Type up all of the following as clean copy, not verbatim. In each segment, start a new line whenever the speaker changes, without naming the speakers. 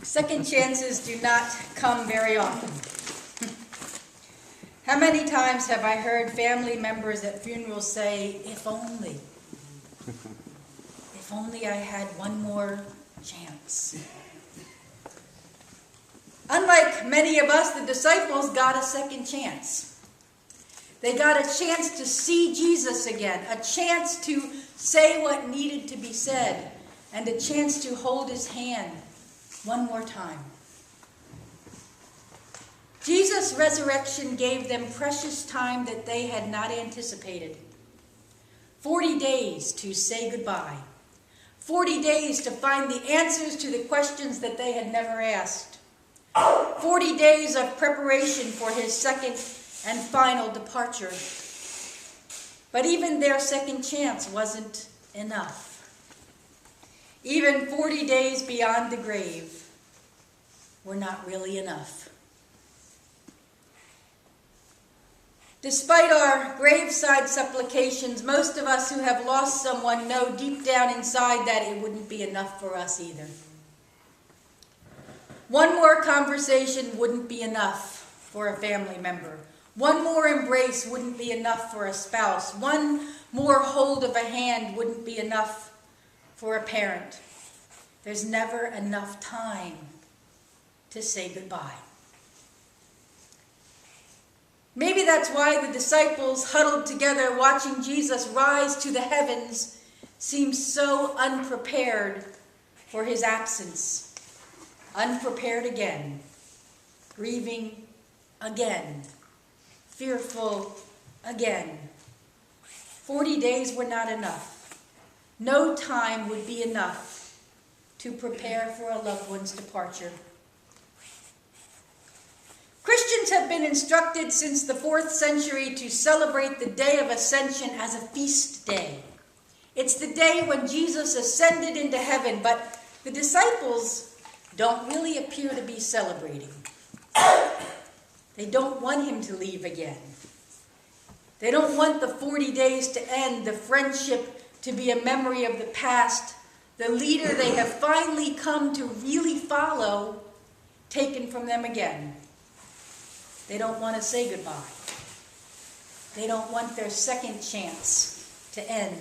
Second chances do not come very often. How many times have I heard family members at funerals say, if only I had one more chance. Unlike many of us, the disciples got a second chance. They got a chance to see Jesus again, a chance to say what needed to be said, and a chance to hold his hand one more time. Jesus' resurrection gave them precious time that they had not anticipated. 40 days to say goodbye. 40 days to find the answers to the questions that they had never asked. 40 days of preparation for his second and final departure. But even their second chance wasn't enough. Even 40 days beyond the grave were not really enough. Despite our graveside supplications, most of us who have lost someone know deep down inside that it wouldn't be enough for us either. One more conversation wouldn't be enough for a family member. One more embrace wouldn't be enough for a spouse. One more hold of a hand wouldn't be enough for a parent. There's never enough time to say goodbye. Maybe that's why the disciples huddled together watching Jesus rise to the heavens seemed so unprepared for his absence. Unprepared again, grieving again, fearful again. 40 days were not enough. No time would be enough to prepare for a loved one's departure. Christians have been instructed since the 4th century to celebrate the Day of Ascension as a feast day. It's the day when Jesus ascended into heaven, but the disciples don't really appear to be celebrating. They don't want him to leave again. They don't want the 40 days to end, the friendship to be a memory of the past, the leader they have finally come to really follow taken from them again. They don't want to say goodbye. They don't want their second chance to end.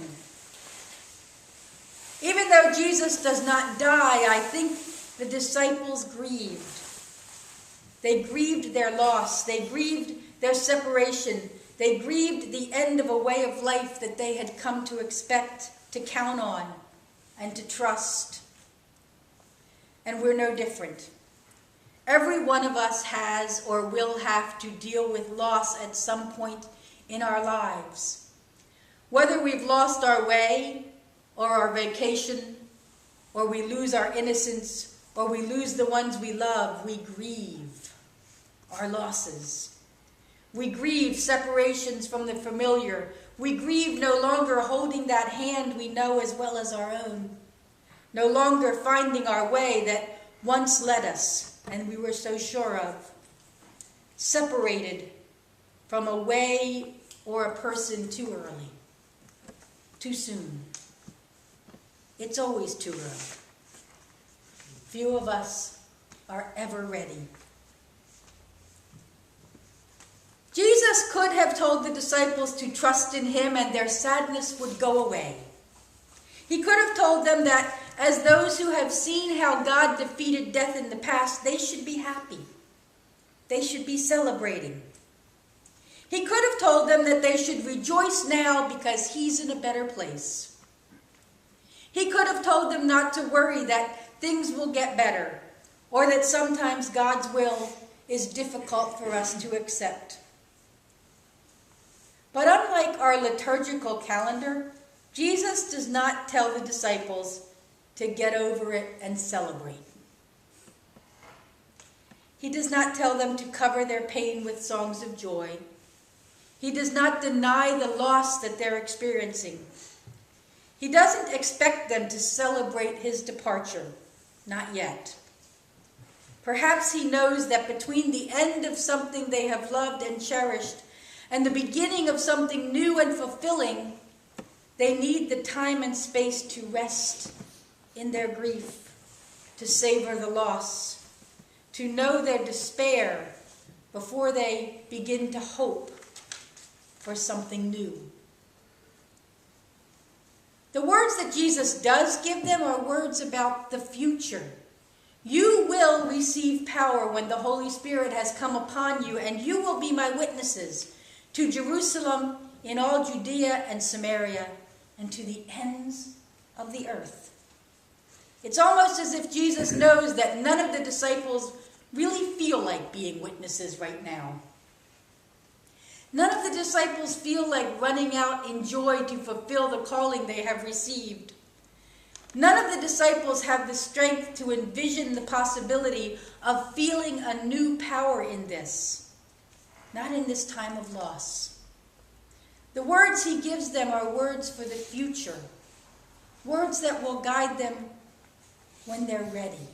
Even though Jesus does not die, I think the disciples grieved. They grieved their loss. They grieved their separation. They grieved the end of a way of life that they had come to expect, to count on, and to trust. And we're no different. Every one of us has or will have to deal with loss at some point in our lives. Whether we've lost our way or our vacation, or we lose our innocence, or we lose the ones we love, we grieve our losses. We grieve separations from the familiar. We grieve no longer holding that hand we know as well as our own. No longer finding our way that once led us and we were so sure of. Separated from a way or a person too early, too soon. It's always too early. Few of us are ever ready. Jesus could have told the disciples to trust in him and their sadness would go away. He could have told them that as those who have seen how God defeated death in the past, they should be happy. They should be celebrating. He could have told them that they should rejoice now because he's in a better place. He could have told them not to worry, that things will get better, or that sometimes God's will is difficult for us to accept. But unlike our liturgical calendar, Jesus does not tell the disciples to get over it and celebrate. He does not tell them to cover their pain with songs of joy. He does not deny the loss that they're experiencing. He doesn't expect them to celebrate his departure, not yet. Perhaps he knows that between the end of something they have loved and cherished and the beginning of something new and fulfilling, they need the time and space to rest in their grief, to savor the loss, to know their despair before they begin to hope for something new. The words that Jesus does give them are words about the future. You will receive power when the Holy Spirit has come upon you, and you will be my witnesses to Jerusalem, in all Judea and Samaria, and to the ends of the earth. It's almost as if Jesus knows that none of the disciples really feel like being witnesses right now. None of the disciples feel like running out in joy to fulfill the calling they have received. None of the disciples have the strength to envision the possibility of feeling a new power in this. Not in this time of loss. The words he gives them are words for the future. Words that will guide them when they're ready.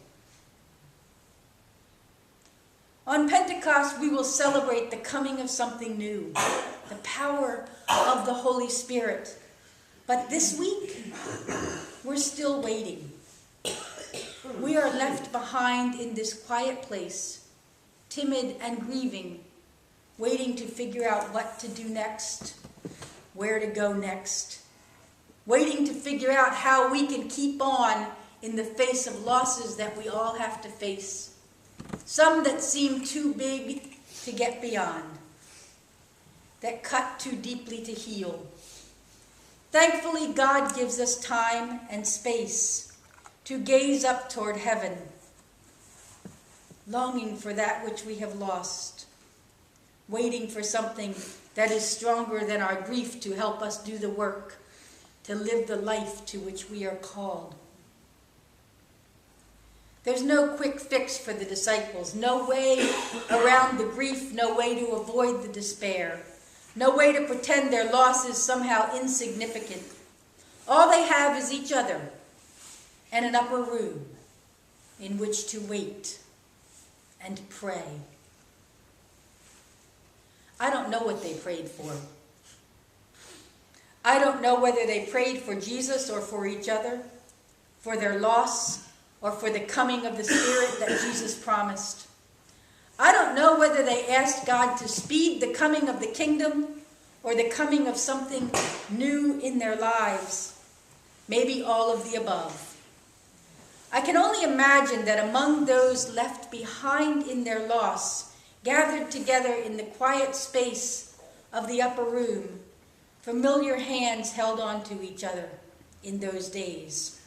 On Pentecost, we will celebrate the coming of something new, the power of the Holy Spirit. But this week, we're still waiting. We are left behind in this quiet place, timid and grieving, waiting to figure out what to do next, where to go next, waiting to figure out how we can keep on in the face of losses that we all have to face. Some that seem too big to get beyond, that cut too deeply to heal. Thankfully, God gives us time and space to gaze up toward heaven, longing for that which we have lost, waiting for something that is stronger than our grief to help us do the work, to live the life to which we are called. There's no quick fix for the disciples, no way around the grief, no way to avoid the despair, no way to pretend their loss is somehow insignificant. All they have is each other and an upper room in which to wait and pray. I don't know what they prayed for. I don't know whether they prayed for Jesus or for each other, for their loss, or for the coming of the Spirit that Jesus promised. I don't know whether they asked God to speed the coming of the kingdom or the coming of something new in their lives. Maybe all of the above. I can only imagine that among those left behind in their loss, gathered together in the quiet space of the upper room, familiar hands held on to each other in those days.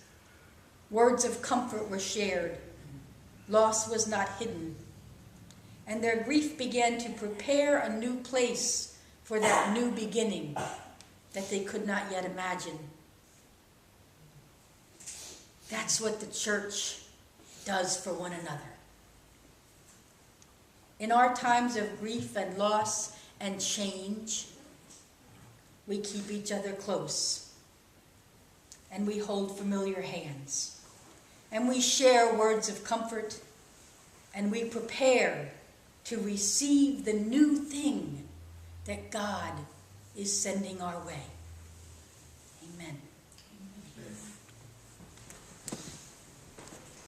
Words of comfort were shared. Loss was not hidden. And their grief began to prepare a new place for that new beginning that they could not yet imagine. That's what the church does for one another. In our times of grief and loss and change, we keep each other close and we hold familiar hands. And we share words of comfort, and we prepare to receive the new thing that God is sending our way. Amen.